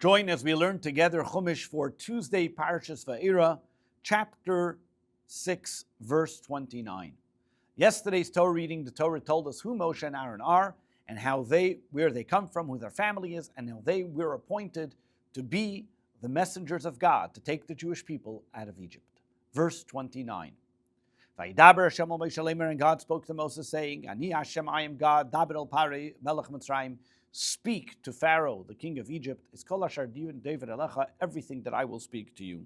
Join as we learn together Chumash for Tuesday, Parashas Vaeira, chapter 6, verse 29. Yesterday's Torah reading, the Torah told us who Moshe and Aaron are, and where they come from, who their family is, and how they were appointed to be the messengers of God, to take the Jewish people out of Egypt. Verse 29. Vayidaber Hashem al Moshe Lemer, and God spoke to Moses, saying, Ani Hashem, I am God, Daber el Pari, Melech Mitzrayim, speak to Pharaoh, the king of Egypt, is kol asher David Alecha, everything that I will speak to you.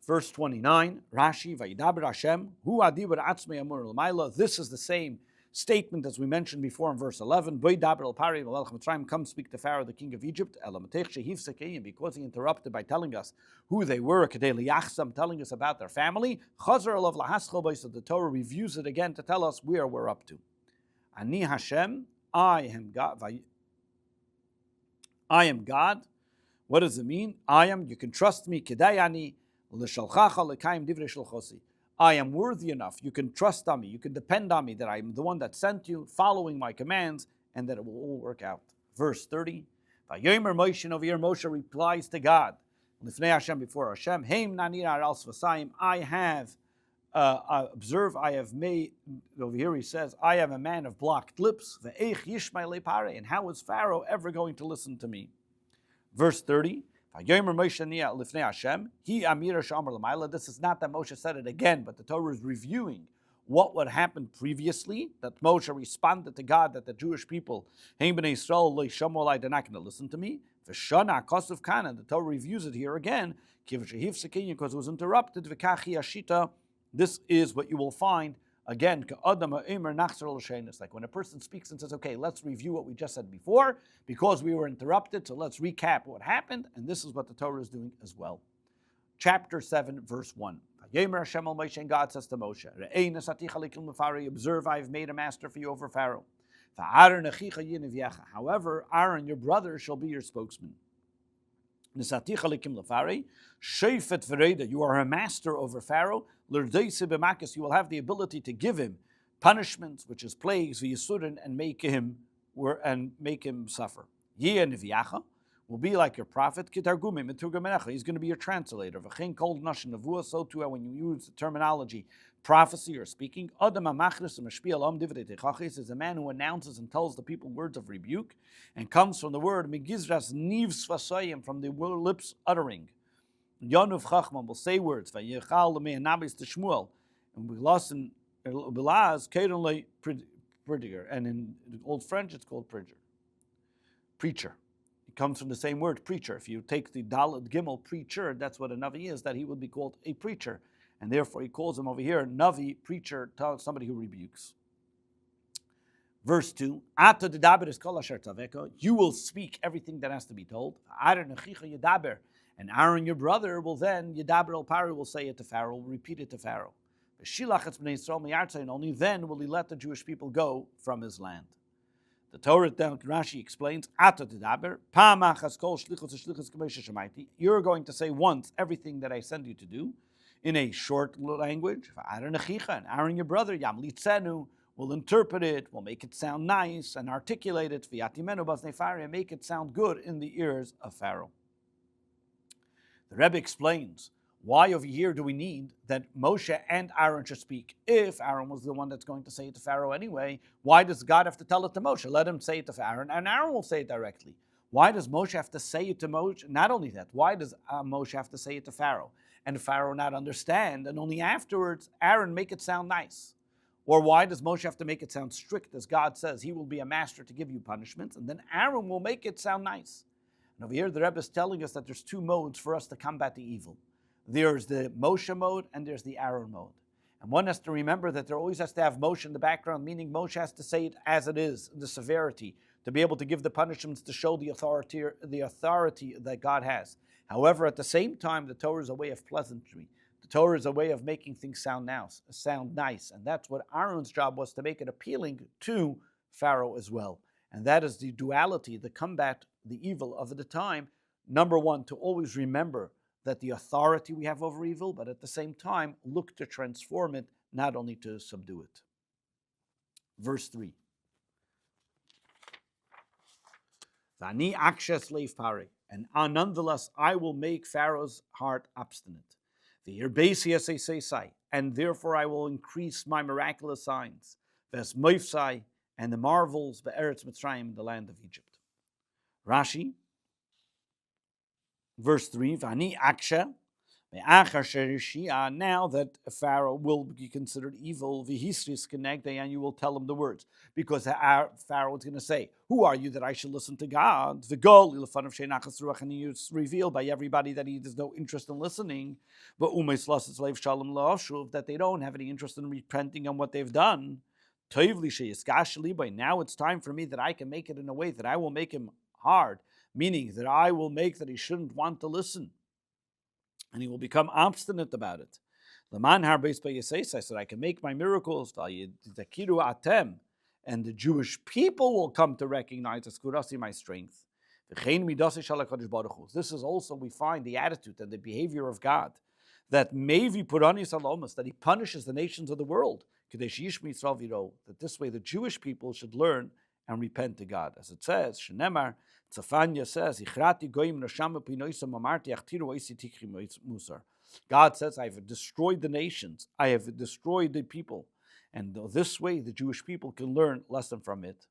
Verse 29, Rashi, Vayidaber Hashem, Hu Adibur Atzmei Amur L'mayla. This is the same statement as we mentioned before in verse 11. Vayidaber el Pari, Melech Mitzrayim, come speak to Pharaoh, the king of Egypt, Elamatech Shehivsekei, because he interrupted by telling us who they were, Kedei Liyachsam, telling us about their family. Chazer Elav Lahaschel, so the Torah reviews it again to tell us where we're up to. Ani Hashem, I am God. I am God. What does it mean? I am. You can trust me. Kedayani l'shalchacha l'kayim divrei shalchosi. I am worthy enough. You can trust on me. You can depend on me that I am the one that sent you, following my commands, and that it will all work out. Verse 30. Vayomer Moshe, and over here Moshe replies to God, Lifnei Hashem, before Hashem, Heim nanir al svasayim. I have observe, I have made, over here he says, I am a man of blocked lips. And how is Pharaoh ever going to listen to me? Verse 30, this is not that Moshe said it again, but the Torah is reviewing what happened previously, that Moshe responded to God that the Jewish people, they're not going to listen to me. The Torah reviews it here again, because it was interrupted. This is what you will find, again, like when a person speaks and says, okay, let's review what we just said before, because we were interrupted, so let's recap what happened, and this is what the Torah is doing as well. Chapter 7, verse 1. And God says to Moshe, observe, I have made a master for you over Pharaoh. However, Aaron, your brother, shall be your spokesman. You are a master over Pharaoh. You will have the ability to give him punishments, which is plagues, and make him suffer. Will be like your prophet. He's going to be your translator. So too, when you use the terminology prophecy or speaking, is a man who announces and tells the people words of rebuke, and comes from the word from the lips uttering. Yonuv Chachman will say words. And in Old French it's called preacher. It comes from the same word, preacher. If you take the Dalet Gimel, preacher, that's what a Navi is, that he would be called a preacher. And therefore he calls him over here, Navi, preacher, somebody who rebukes. Verse 2, you will speak everything that has to be told. And Aaron, your brother, will then, Yedaber el Pari, will say it to Pharaoh, will repeat it to Pharaoh. And only then will he let the Jewish people go from his land. The Torah, Rashi explains, you're going to say once everything that I send you to do in a short language. And Aaron, your brother, will interpret it, will make it sound nice and articulate it, and make it sound good in the ears of Pharaoh. The Rebbe explains, why over here do we need that Moshe and Aaron should speak? If Aaron was the one that's going to say it to Pharaoh anyway, why does God have to tell it to Moshe? Let him say it to Aaron, and Aaron will say it directly. Why does Moshe have to say it to Moshe? Not only that, why does Moshe have to say it to Pharaoh? And Pharaoh not understand, and only afterwards Aaron make it sound nice? Or why does Moshe have to make it sound strict, as God says he will be a master to give you punishments, and then Aaron will make it sound nice? And over here the Rebbe is telling us that there's two modes for us to combat the evil. There's the Moshe mode and there's the Aaron mode. And one has to remember that there always has to have Moshe in the background, meaning Moshe has to say it as it is, the severity, to be able to give the punishments to show the authority that God has. However, at the same time, the Torah is a way of pleasantry. The Torah is a way of making things sound nice. And that's what Aaron's job was, to make it appealing to Pharaoh as well. And that is the duality, the combat, the evil of the time. Number one, to always remember that the authority we have over evil, but at the same time, look to transform it, not only to subdue it. Verse 3. Vani akshes leif pari. And nonetheless, I will make Pharaoh's heart obstinate. The Erbasias say, and therefore I will increase my miraculous signs, Ves Moifsai, and the marvels, Be'eretz Mitzrayim, the land of Egypt. Rashi, verse 3, Vani Aksha, now that Pharaoh will be considered evil, and you will tell him the words. Because Pharaoh is going to say, who are you that I should listen to God? The goal, and it's revealed by everybody that he has no interest in listening, but that they don't have any interest in repenting on what they've done. By now it's time for me that I can make it in a way that I will make him hard, meaning that I will make that he shouldn't want to listen. And he will become obstinate about it. Leman harbeis b'yisais, so that I can make my miracles, atem, and the Jewish people will come to recognize as kurasi, my strength. This is also, we find, the attitude and the behavior of God, that mevi purani salomas, that he punishes the nations of the world, that this way the Jewish people should learn and repent to God. As it says, Shenemar, Tzafanya says, God says, I have destroyed the nations, I have destroyed the people. And this way, the Jewish people can learn lesson from it.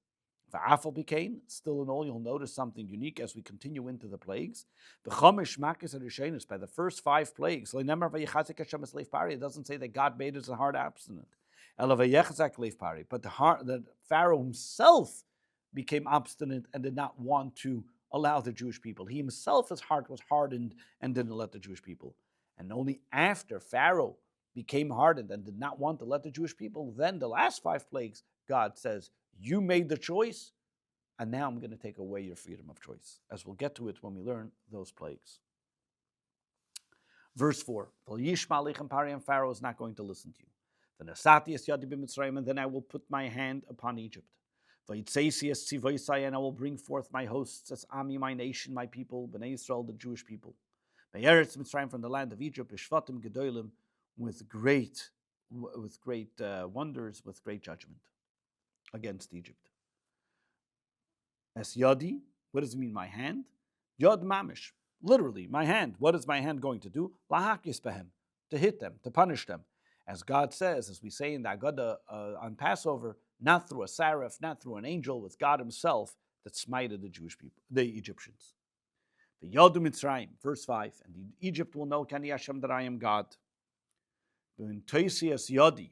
Va'afal became, still in all, you'll notice something unique as we continue into the plagues. The Chomish Makis and Rishenus, by the first 5 plagues, it doesn't say that God made his heart abstinent. But the Pharaoh himself became obstinate and did not want to allow the Jewish people. He himself, his heart was hardened and didn't let the Jewish people. And only after Pharaoh became hardened and did not want to let the Jewish people, then the last 5 plagues, God says, you made the choice, and now I'm going to take away your freedom of choice. As we'll get to it when we learn those plagues. Verse 4, and Pharaoh is not going to listen to you. And then I will put my hand upon Egypt. And I will bring forth my hosts as Ami, my nation, my people, Bnei Israel, the Jewish people. From the land of Egypt, Bishvatim Gedolim, with great wonders, with great judgment against Egypt. As Yadi, what does it mean, my hand? Yod Mamish, literally, my hand. What is my hand going to do? Lahakis behem, to hit them, to punish them. As God says, as we say in the Agadah on Passover, not through a seraph, not through an angel, with God himself that smited the Jewish people, the Egyptians. The Yodu Mitzrayim, verse 5, and Egypt will know, Kani Hashem, that I am God. In Toisias Yodi,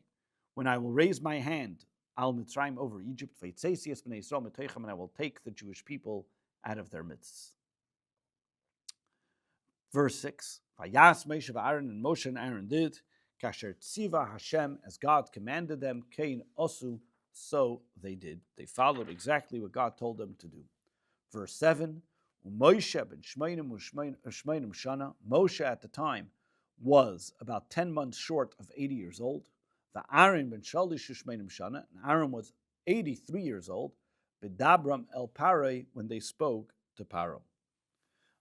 when I will raise my hand, Al Mitzrayim, over Egypt, and I will take the Jewish people out of their midst. Verse 6, Vayas Moshe Aaron, and Moshe and Aaron did, Kasher Tziva Hashem, as God commanded them, Kain Osu, so they did. They followed exactly what God told them to do. Verse 7, Moshe ben Shmeinim Shana, Moshe at the time was about 10 months short of 80 years old. The Aaron ben Shalish Shmeinim Shana, and Aaron was 83 years old. B'dabram el Pare, when they spoke to Paro.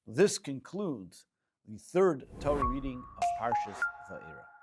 This concludes the 3rd Torah reading of Parshas Vaeira.